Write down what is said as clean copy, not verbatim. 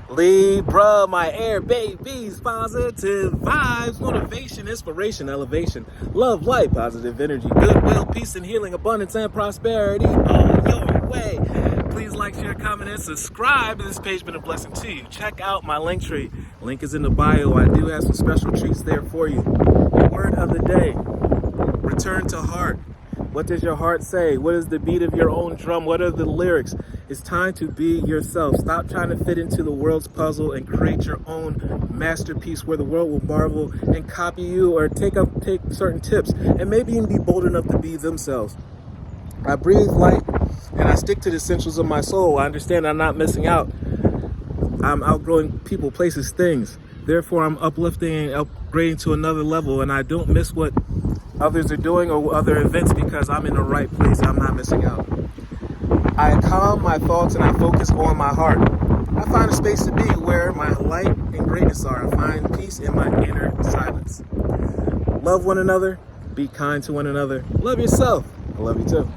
Libra, my air babies, positive vibes, motivation, inspiration, elevation, love, light, positive energy, goodwill, peace and healing, abundance and prosperity on your way. Please like, share, comment, and subscribe. This page has been a blessing to you. Check out my LinkTree. Link is in the bio. I do have some special treats there for you. Word of the day, return to heart. What does your heart say? What is the beat of your own drum? What are the lyrics? It's time to be yourself. Stop trying to fit into the world's puzzle and create your own masterpiece where the world will marvel and copy you or take certain tips and maybe even be bold enough to be themselves. I breathe light and I stick to the essentials of my soul. I understand I'm not missing out. I'm outgrowing people, places, things. Therefore, I'm uplifting and upgrading to another level, and I don't miss what others are doing or other events because I'm in the right place. I'm not missing out. I calm my thoughts and I focus on my heart. I find a space to be where my light and greatness are. I find peace in my inner silence. Love one another. Be kind to one another. Love yourself. I love you too.